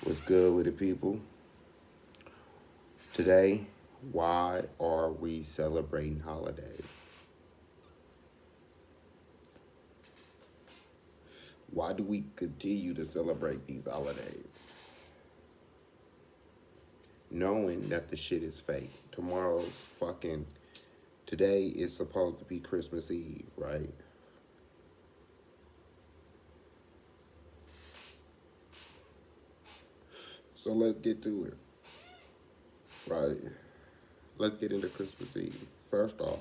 What's good with the people? Today, why are we celebrating holidays? Why do we continue to celebrate these holidays? Knowing that the shit is fake. Today is supposed to be Christmas Eve, right? So let's get to it, right? Let's get into Christmas Eve. First off,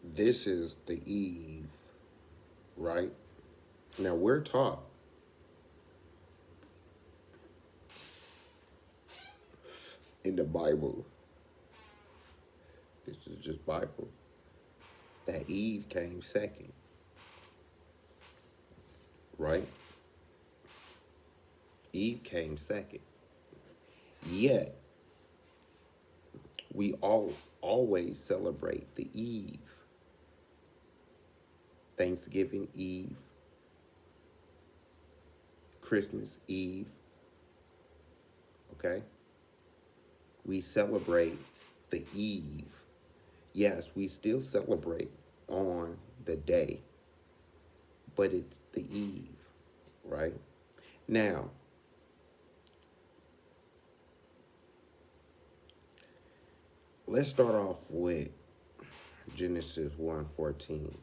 this is the Eve, right? Now we're taught in the Bible, this is just Bible, that Eve came second, right? Eve came second. Yet we all always celebrate the Eve. Thanksgiving Eve, Christmas Eve, okay? We celebrate the Eve. Yes, we still celebrate on the day, but it's the Eve, right? Now, let's start off with Genesis 1:14,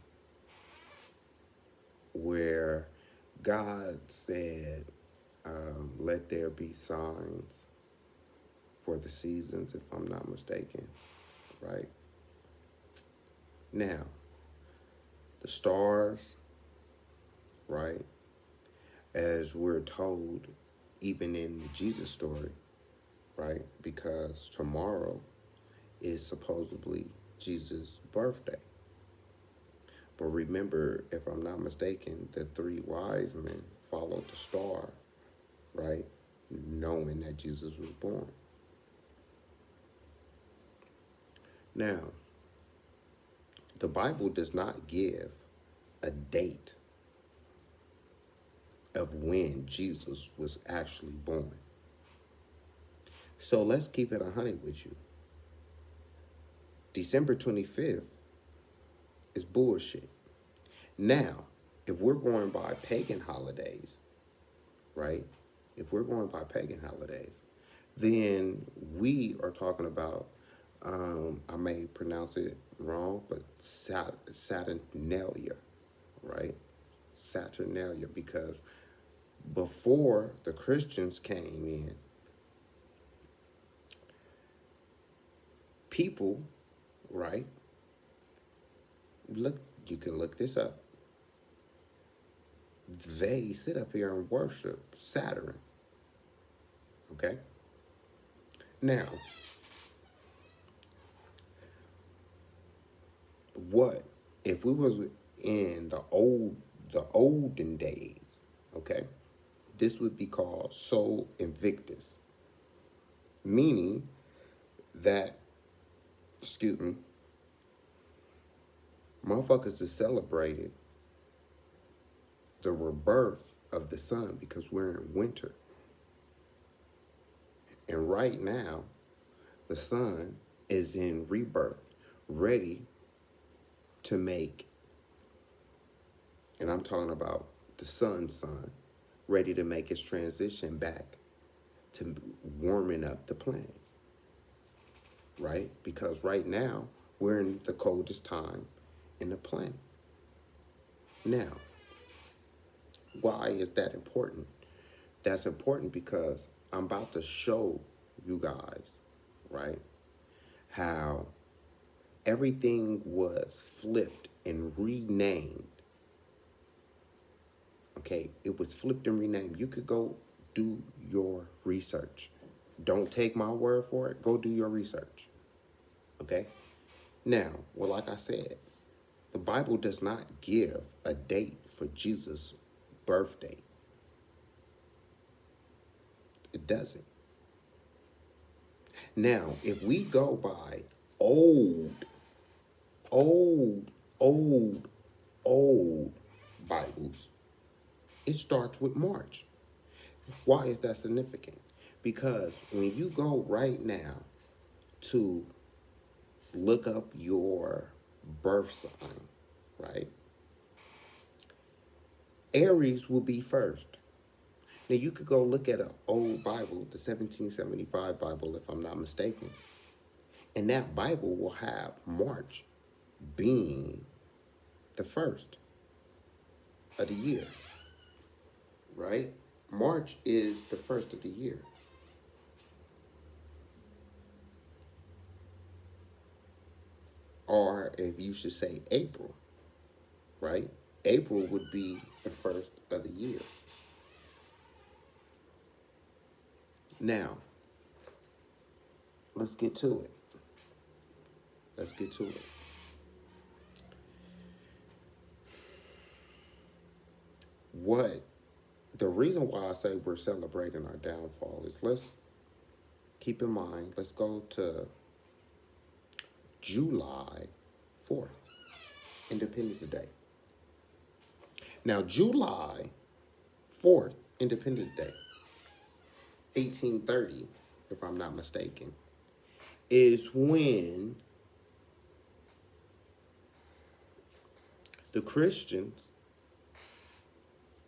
where God said, let there be signs for the seasons, if I'm not mistaken, right? Now, the stars, right? As we're told, even in the Jesus story, right? Because tomorrow is supposedly Jesus' birthday. But remember, if I'm not mistaken, the three wise men followed the star, right? Knowing that Jesus was born. Now, the Bible does not give a date of when Jesus was actually born. So let's keep it 100 with you. December 25th is bullshit. Now, if we're going by pagan holidays, right? If we're going by pagan holidays, then we are talking about, I may pronounce it wrong, but Saturnalia, right? Saturnalia, because before the Christians came in, people, right? Look, you can look this up. They sit up here and worship Saturn, okay? Now, what if we was in the olden days, okay? This would be called Sol Invictus, meaning that, excuse me, motherfuckers is celebrating the rebirth of the sun because we're in winter. And right now, the sun is in rebirth, ready to make, and I'm talking about the sun's sun, ready to make its transition back to warming up the planet, right? Because right now, we're in the coldest time in the planet. Now, why is that important? That's important because I'm about to show you guys, right, how everything was flipped and renamed. Okay, it was flipped and renamed. You could go do your research. Don't take my word for it. Go do your research. Okay? Now, well, like I said, the Bible does not give a date for Jesus' birthday. It doesn't. Now, if we go by old, old, old, old Bibles, it starts with March. Why is that significant? Because when you go right now to look up your birth sign, right? Aries will be first. Now you could go look at an old Bible, the 1775 Bible, if I'm not mistaken, and that Bible will have March being the first of the year, right? March is the first of the year. Or if you should say April, right? April would be the first of the year. Now, let's get to it. Let's get to it. What the reason why I say we're celebrating our downfall is, let's keep in mind, let's go to July 4th, Independence Day. Now, July 4th, Independence Day, 1830, if I'm not mistaken, is when the Christians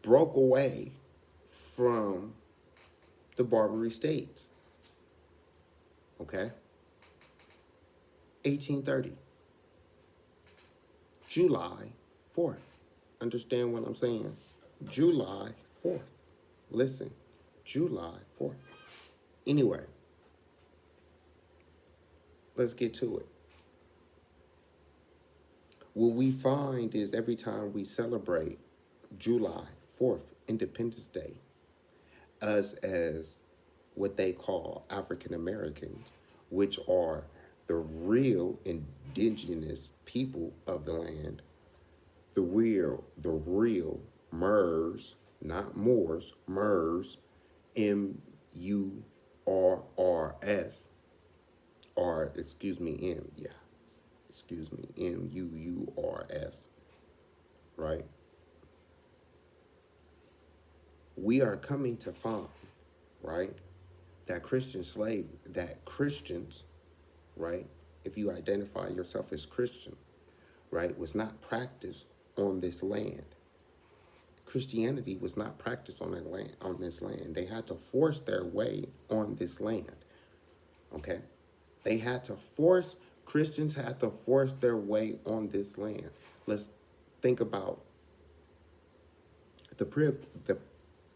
broke away from the Barbary States. Okay? 1830. July 4th. Understand what I'm saying? July 4th. Listen, July 4th. Anyway, let's get to it. What we find is every time we celebrate July 4th, Independence Day, us as what they call African Americans, which are the real indigenous people of the land, the real MERS, not Moors, MERS, MURRS, or MUURS, right? We are coming to find, right, that Christians, right, if you identify yourself as Christian, right, was not practiced on this land. Christianity was not practiced on this land. They had to force their way on this land. Okay? Christians had to force their way on this land. Let's think about the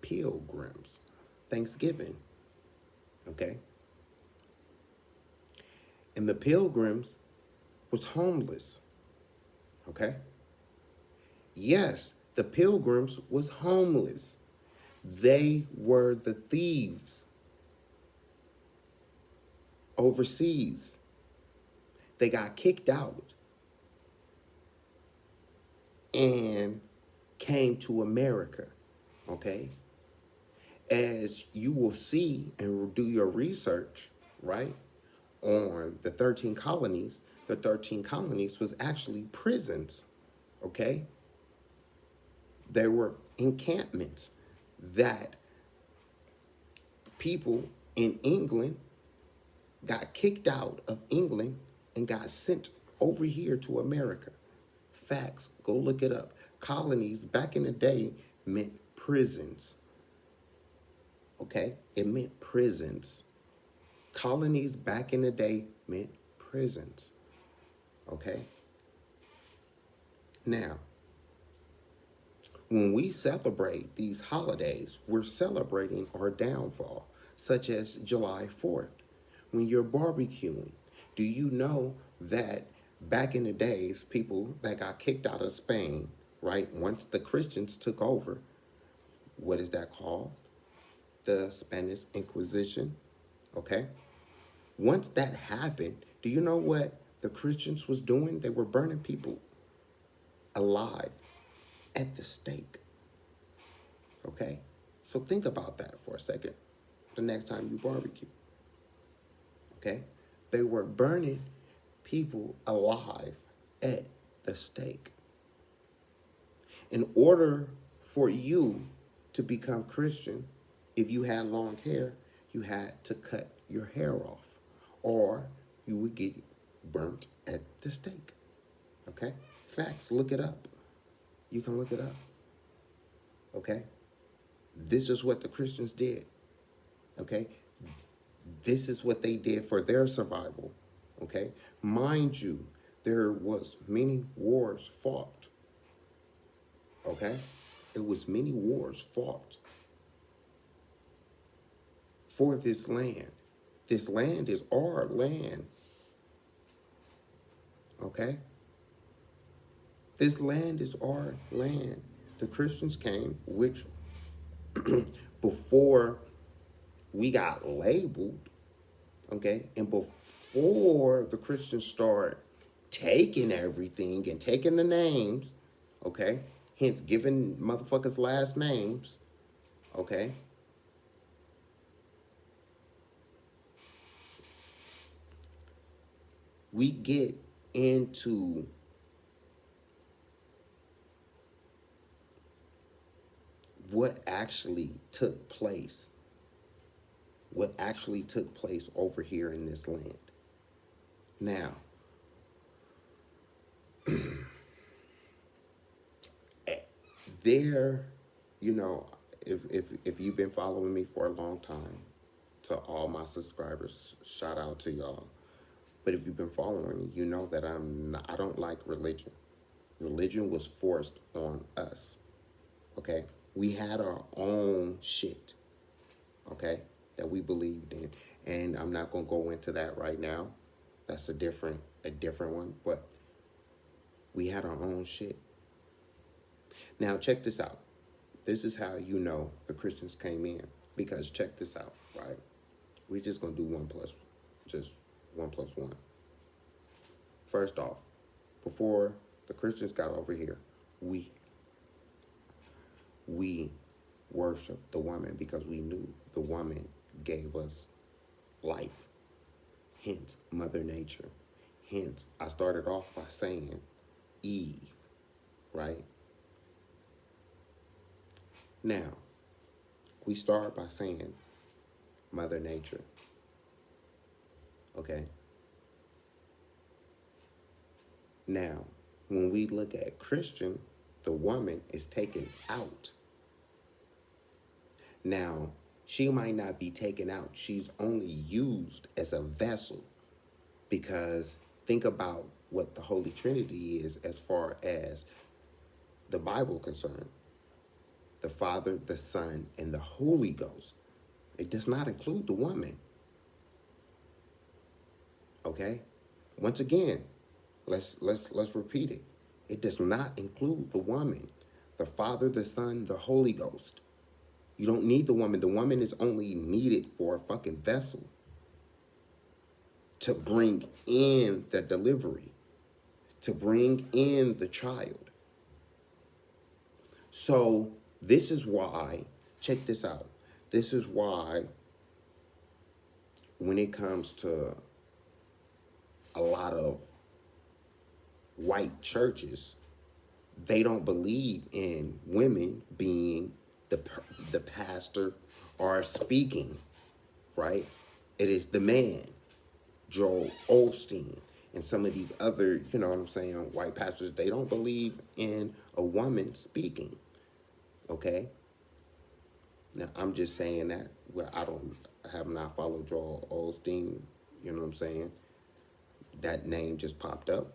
pilgrims. Thanksgiving. Okay? And the pilgrims was homeless. Okay? Yes, the pilgrims was homeless. They were the thieves overseas. They got kicked out and came to America, okay? As you will see and do your research, right, on the 13 colonies was actually prisons, okay? There were encampments that people in England got kicked out of England and got sent over here to America. Facts, go look it up. Colonies back in the day meant prisons. Okay? It meant prisons. Colonies back in the day meant prisons. Okay? Now, when we celebrate these holidays, we're celebrating our downfall, such as July 4th. When you're barbecuing, do you know that back in the days, people that got kicked out of Spain, right, once the Christians took over, what is that called? The Spanish Inquisition, okay? Once that happened, do you know what the Christians was doing? They were burning people alive at the stake, okay? So think about that for a second the next time you barbecue, okay? They were burning people alive at the stake. In order for you to become Christian, if you had long hair, you had to cut your hair off, or you would get burnt at the stake. Okay? Facts, look it up. You can look it up. Okay? This is what the Christians did. Okay? This is what they did for their survival. Okay? Mind you, there was many wars fought. Okay? It was many wars fought for this land. This land is our land. Okay? This land is our land. The Christians came, which before we got labeled, okay, and before the Christians start taking everything and taking the names, okay, hence giving motherfuckers last names, okay, we get into what actually took place. What actually took place over here in this land. Now, there, you know, if you've been following me for a long time, to all my subscribers, shout out to y'all. But if you've been following me, you know that I don't like religion. Religion was forced on us. Okay? We had our own shit. Okay? That we believed in. And I'm not gonna go into that right now. That's a different one. But we had our own shit. Now check this out. This is how you know the Christians came in. Because check this out, right? We're just gonna do one plus one. First off, before the Christians got over here, we worshiped the woman because we knew the woman gave us life. Hence, Mother Nature. Hence, I started off by saying Eve, right? Now, we start by saying Mother Nature, okay? Now, when we look at Christian, the woman is taken out. Now, she might not be taken out. She's only used as a vessel, because think about what the Holy Trinity is as far as the Bible concerned. The Father, the Son, and the Holy Ghost. It does not include the woman. Okay? Once again, let's repeat it. It does not include the woman. The Father, the Son, the Holy Ghost. You don't need the woman. The woman is only needed for a fucking vessel to bring in the delivery, to bring in the child. So this is why, check this out. This is why when it comes to a lot of white churches, they don't believe in women being the pastor or speaking, right? It is the man, Joel Osteen, and some of these other, you know what I'm saying, white pastors. They don't believe in a woman speaking, okay? Now, I'm just saying that. Well, I have not followed Joel Osteen, you know what I'm saying? That name just popped up.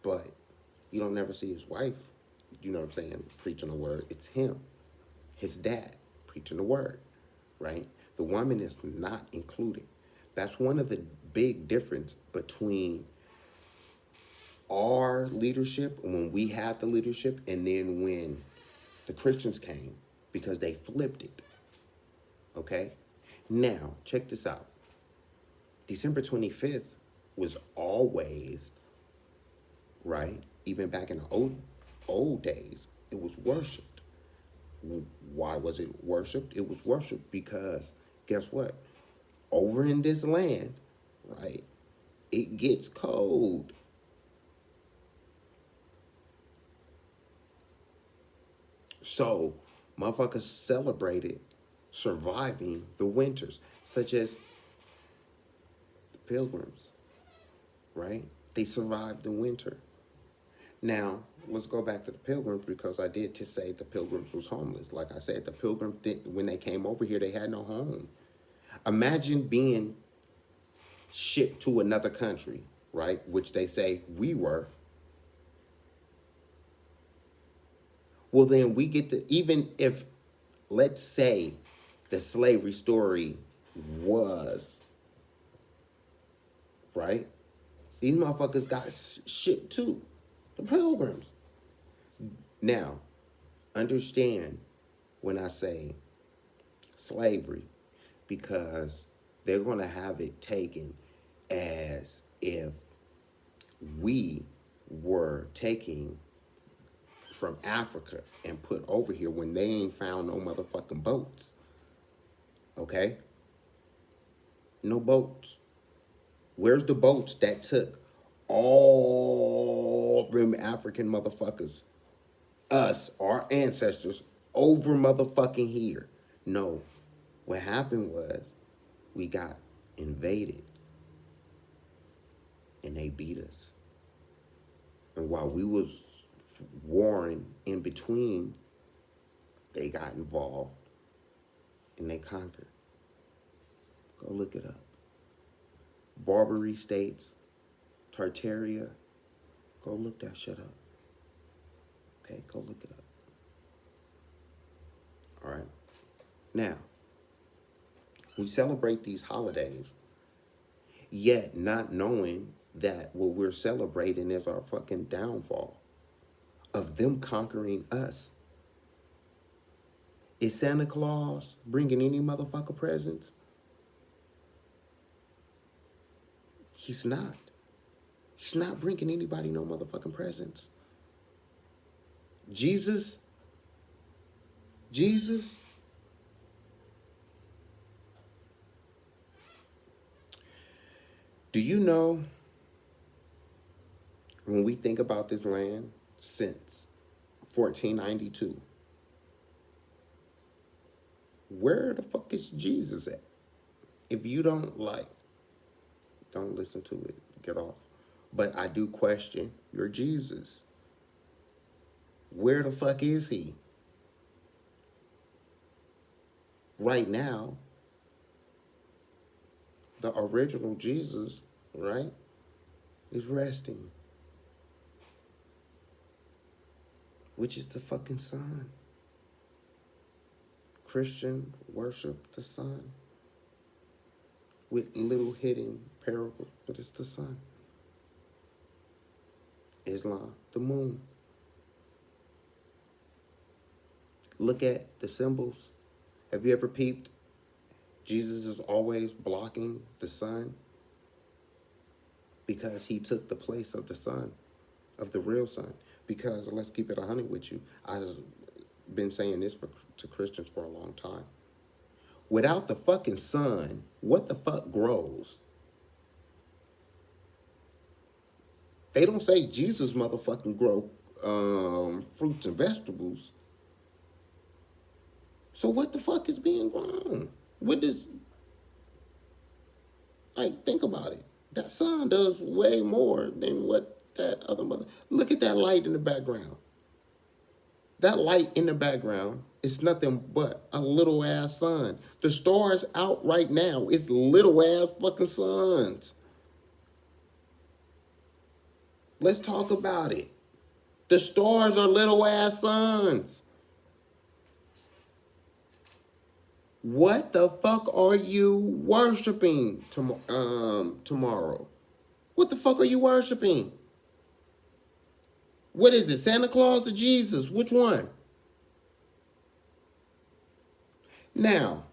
But you don't never see his wife, you know what I'm saying, preaching the word. It's him, his dad, preaching the word, right? The woman is not included. That's one of the big difference between our leadership, when we had the leadership, and then when the Christians came, because they flipped it, okay? Now, check this out. December 25th was always, right? Even back in the old days, it was worshipped. Why was it worshipped? It was worshipped because, guess what? Over in this land, right, it gets cold. So, motherfuckers celebrated surviving the winters, such as the Pilgrims, right? They survived the winter. Now, let's go back to the Pilgrims because I did to say the Pilgrims was homeless. Like I said, the Pilgrims, when they came over here, they had no home. Imagine being shipped to another country, right? Which they say we were. Well, then we get to, even if, let's say, the slavery story was, right? These motherfuckers got shipped too. The Pilgrims. Now, understand when I say slavery, because they're going to have it taken as if we were taking from Africa and put over here when they ain't found no motherfucking boats. Okay? No boats. Where's the boats that took all them African motherfuckers, us, our ancestors, over motherfucking here? No. What happened was we got invaded and they beat us. And while we was warring in between, they got involved and they conquered. Go look it up. Barbary states, Tartaria, go look that shit up. Okay, go look it up. All right. Now, we celebrate these holidays, yet not knowing that what we're celebrating is our fucking downfall of them conquering us. Is Santa Claus bringing any motherfucker presents? He's not. He's not bringing anybody no motherfucking presents. Jesus, do you know when we think about this land since 1492, where the fuck is Jesus at? If you don't listen to it, get off. But I do question your Jesus. Where the fuck is he? Right now, the original Jesus, right, is resting. Which is the fucking sun. Christian worship the sun with little hidden parables, but it's the sun. Islam, the moon. Look at the symbols. Have you ever peeped? Jesus is always blocking the sun because he took the place of the sun, of the real sun. Because let's keep it 100 with you. I've been saying this to Christians for a long time. Without the fucking sun, what the fuck grows? They don't say Jesus motherfucking grow fruits and vegetables. So what the fuck is being grown? What does, think about it. That sun does way more than what that other mother. Look at that light in the background. That light in the background is nothing but a little ass sun. The stars out right now, it's little ass fucking suns. Let's talk about it. The stars are little ass suns. What the fuck are you worshiping tomorrow? What the fuck are you worshiping? What is it, Santa Claus or Jesus? Which one? Now,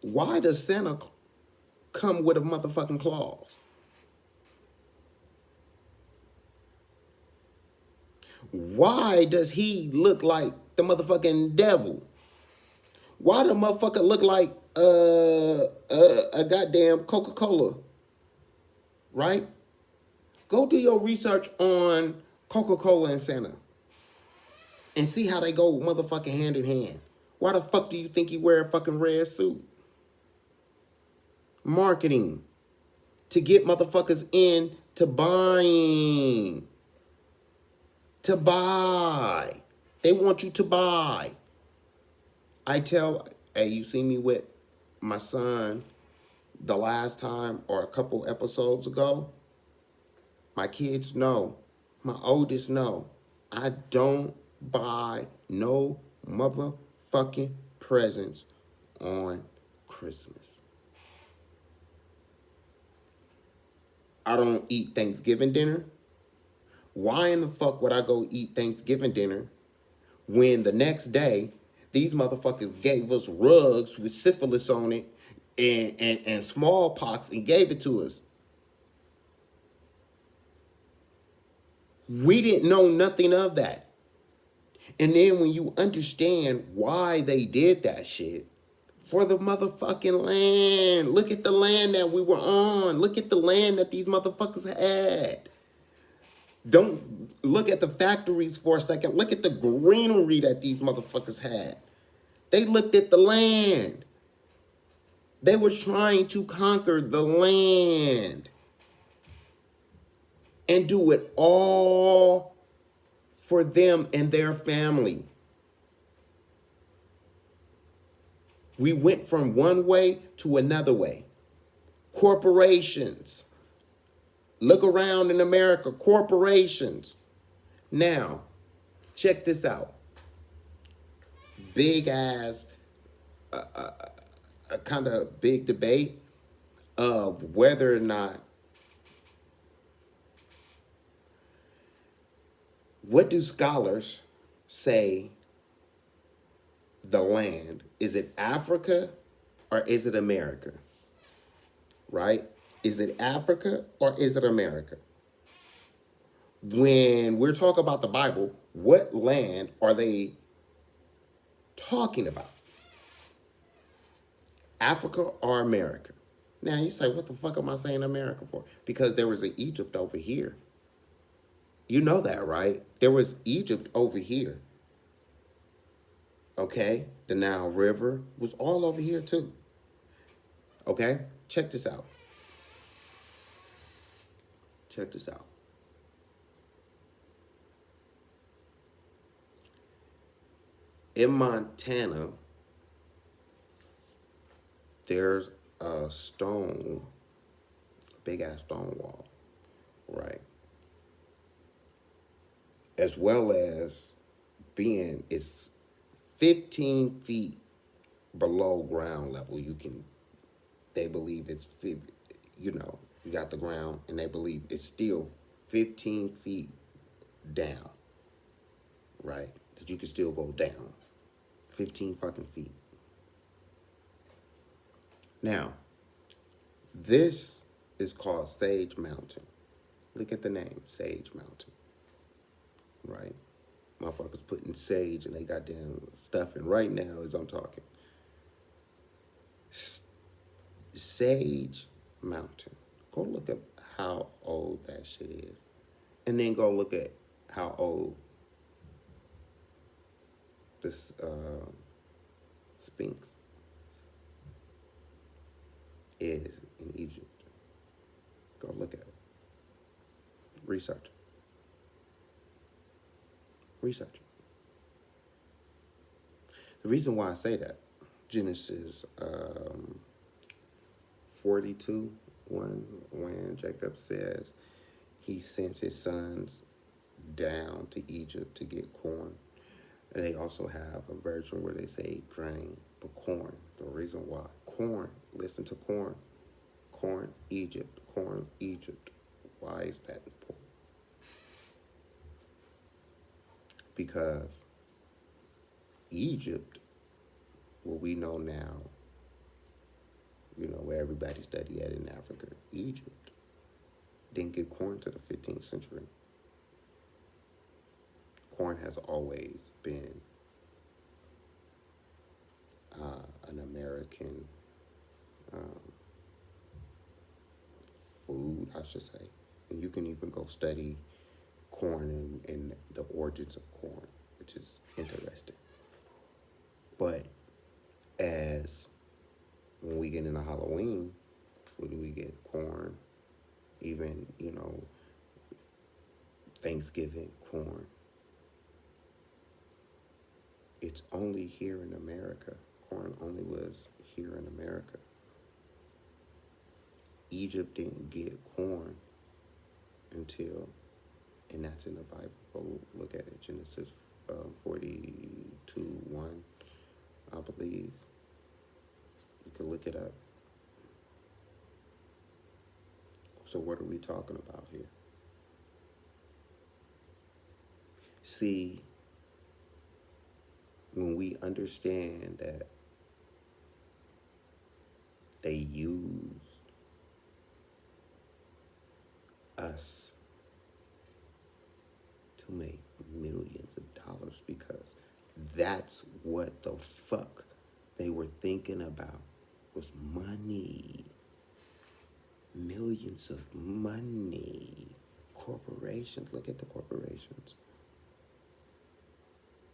why does Santa come with a motherfucking claws? Why does he look like the motherfucking devil? Why the motherfucker look like a goddamn Coca-Cola? Right? Go do your research on Coca-Cola and Santa. And see how they go motherfucking hand in hand. Why the fuck do you think he wear a fucking red suit? Marketing. To get motherfuckers in to buying. To buy. They want you to buy. Hey, you see me with my son the last time or a couple episodes ago? My kids know. My oldest know. I don't buy no motherfucking presents on Christmas. I don't eat Thanksgiving dinner. Why in the fuck would I go eat Thanksgiving dinner when the next day these motherfuckers gave us rugs with syphilis on it and smallpox and gave it to us? We didn't know nothing of that. And then when you understand why they did that shit, for the motherfucking land. Look at the land that we were on. Look at the land that these motherfuckers had. Don't look at the factories for a second. Look at the greenery that these motherfuckers had. They looked at the land. They were trying to conquer the land and do it all for them and their family. We went from one way to another way. Corporations. Look around in America, corporations. Now, check this out. Big ass, a kind of big debate of whether or not, what do scholars say the land? Is it Africa or is it America? Right? Is it Africa or is it America? When we're talking about the Bible, what land are they talking about? Africa or America? Now you say, what the fuck am I saying America for? Because there was an Egypt over here. You know that, right? There was Egypt over here. Okay? The Nile River was all over here too. Okay? Check this out. Check this out. In Montana, there's a stone, big ass stone wall, right? As well as being, it's 15 feet below ground level. They believe it's, you got the ground and they believe it's still 15 feet down, right? That you can still go down 15 fucking feet. Now, this is called Sage Mountain. Look at the name, Sage Mountain, right? Motherfuckers putting sage and they goddamn stuff in right now as I'm talking. Sage Mountain. Go look at how old that shit is. And then go look at how old this Sphinx is in Egypt. Go look at it. Research it. Research it. The reason why I say that, Genesis 42:1, when Jacob says he sent his sons down to Egypt to get corn. And they also have a version where they say grain, but corn. The reason why. Corn, listen to corn. Corn, Egypt. Corn, Egypt. Why is that important? Because Egypt, what we know now, where everybody studied at in Africa, Egypt didn't get corn to the 15th century. Corn has always been an American food, I should say. And you can even go study corn and the origins of corn, which is interesting. But as when we get into Halloween, what do we get? Corn. Even, Thanksgiving, corn. It's only here in America. Corn only was here in America. Egypt didn't get corn until, and that's in the Bible. Go look at it, Genesis 42:1, I believe. You can look it up. So what are we talking about here? See, when we understand that they used us to make millions of dollars, because that's what the fuck they were thinking about, was money. Millions of money. Corporations. Look at the corporations.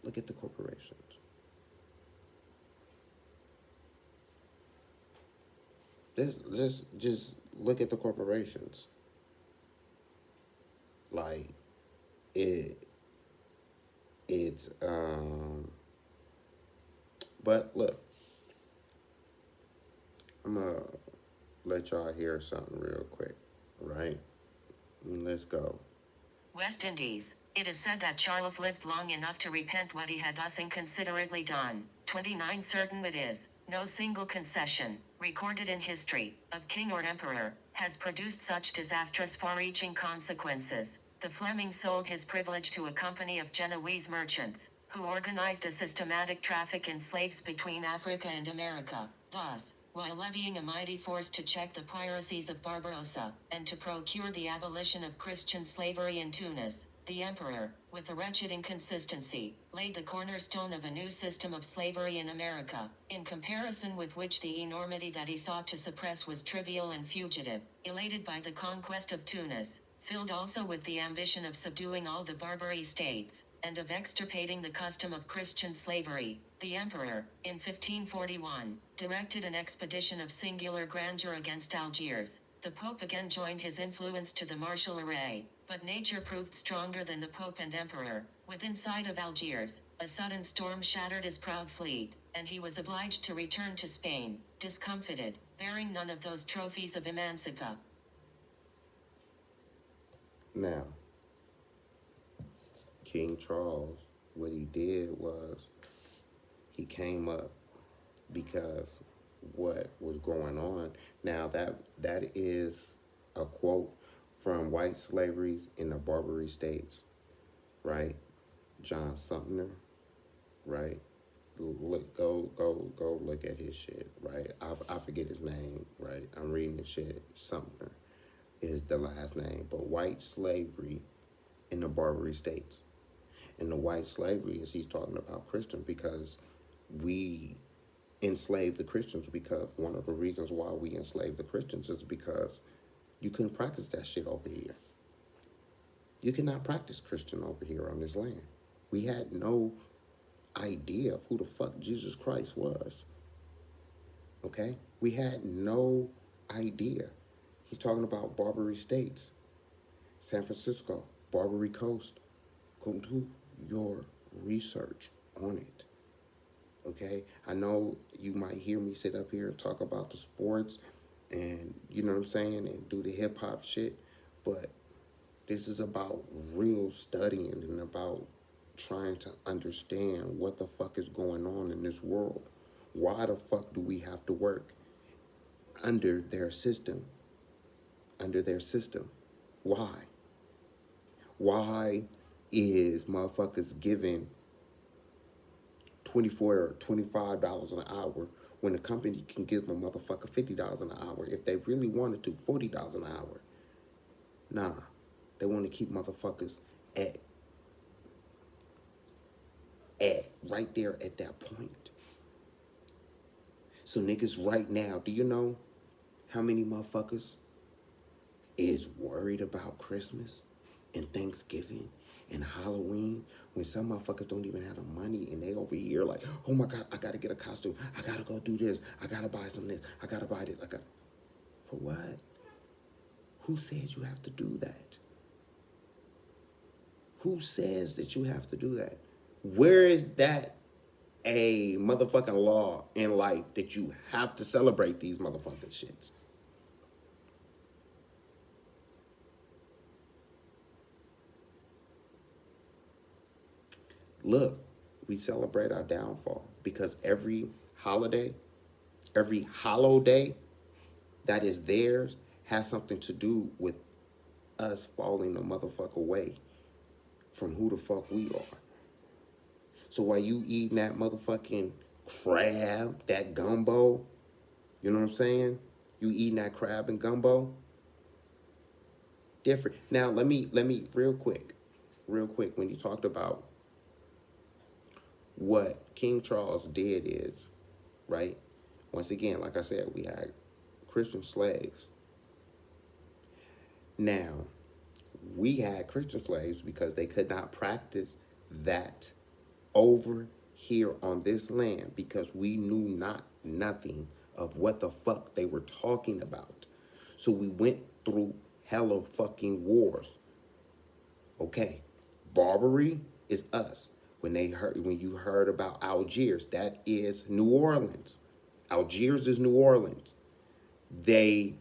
Look at the corporations. Just look at the corporations. Like it's but look, I'm gonna let y'all hear something real quick, right? Let's go. West Indies. It is said that Charles lived long enough to repent what he had thus inconsiderately done. 29 certain it is, no single concession, recorded in history, of king or emperor, has produced such disastrous far-reaching consequences. The Fleming sold his privilege to a company of Genoese merchants, who organized a systematic traffic in slaves between Africa and America. Thus, while levying a mighty force to check the piracies of Barbarossa, and to procure the abolition of Christian slavery in Tunis, the emperor, with a wretched inconsistency, laid the cornerstone of a new system of slavery in America, in comparison with which the enormity that he sought to suppress was trivial and fugitive. Elated by the conquest of Tunis, filled also with the ambition of subduing all the Barbary states, and of extirpating the custom of Christian slavery, the emperor, in 1541, directed an expedition of singular grandeur against Algiers. The Pope again joined his influence to the martial array, but nature proved stronger than the Pope and emperor. Within sight of Algiers, a sudden storm shattered his proud fleet, and he was obliged to return to Spain, discomfited, bearing none of those trophies of Emancipa. Now, King Charles, what he did was he came up because what was going on. Now that is a quote from White Slaveries in the Barbary States, right? John Sumner, right? Go look at his shit, right? I forget his name, right? I'm reading the shit. Sumner is the last name, but white slavery in the Barbary States. And the white slavery is he's talking about Christians, because we enslaved the Christians, because one of the reasons why we enslaved the Christians is because you couldn't practice that shit over here. You cannot practice Christian over here on this land. We had no idea of who the fuck Jesus Christ was. Okay? We had no idea. He's talking about Barbary States, San Francisco, Barbary Coast. Go do your research on it. Okay? I know you might hear me sit up here and talk about the sports and, you know what I'm saying, and do the hip hop shit, but this is about real studying and about trying to understand what the fuck is going on in this world. Why the fuck do we have to work under their system? Under their system. Why? Why is motherfuckers giving $24 or $25 an hour when the company can give them motherfucker $50 an hour if they really wanted to, $40 an hour? Nah, they want to keep motherfuckers at right there at that point. So niggas right now, do you know how many motherfuckers is worried about Christmas and Thanksgiving and Halloween, when some motherfuckers don't even have the money and they over here like, oh my God, I gotta get a costume. I gotta go do this. I gotta buy some this. I gotta buy this. For what? Who said you have to do that? Who says that you have to do that? Where is that a motherfucking law in life that you have to celebrate these motherfucking shits? Look, we celebrate our downfall because every holiday, every hollow day that is theirs has something to do with us falling the motherfucker away from who the fuck we are. So while you eating that motherfucking crab, that gumbo, you know what I'm saying? You eating that crab and gumbo? Different. Now let me real quick, when you talked about what King Charles did is, right? Once again, like I said, we had Christian slaves. Now, we had Christian slaves because they could not practice that over here on this land because we knew nothing of what the fuck they were talking about. So we went through hella fucking wars. Okay, Barbary is us. When you heard about Algiers, that is New Orleans. Algiers is New Orleans. They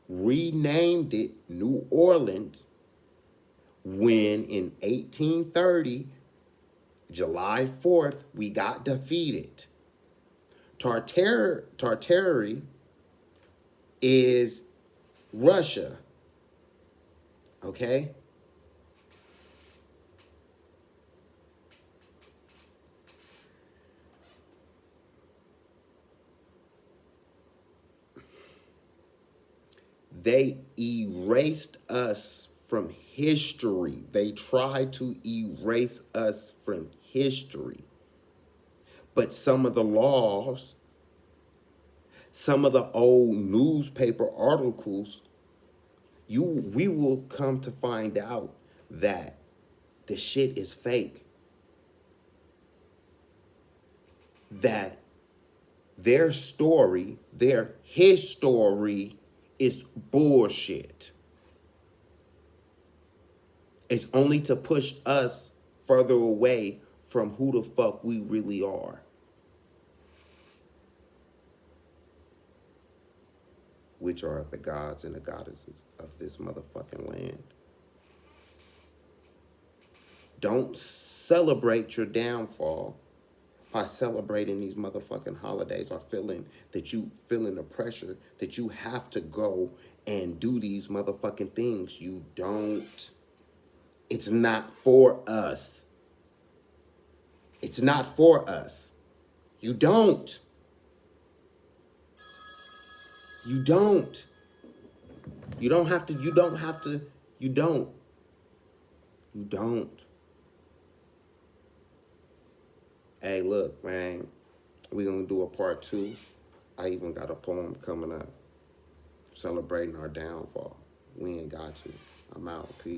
renamed it New Orleans when in 1830, July 4th, we got defeated. Tartary is Russia. Okay? They erased us from history. They tried to erase us from history. But some of the laws, some of the old newspaper articles, we will come to find out that the shit is fake. That their story, their history is bullshit. It's only to push us further away from who the fuck we really are. Which are the gods and the goddesses of this motherfucking land. Don't celebrate your downfall by celebrating these motherfucking holidays or feeling the pressure that you have to go and do these motherfucking things. You don't. It's not for us. It's not for us. You don't. You don't. You don't have to. You don't have to. You don't. You don't. Hey, look, man. We're going to do a part 2. I even got a poem coming up celebrating our downfall. We ain't got to. I'm out. Peace.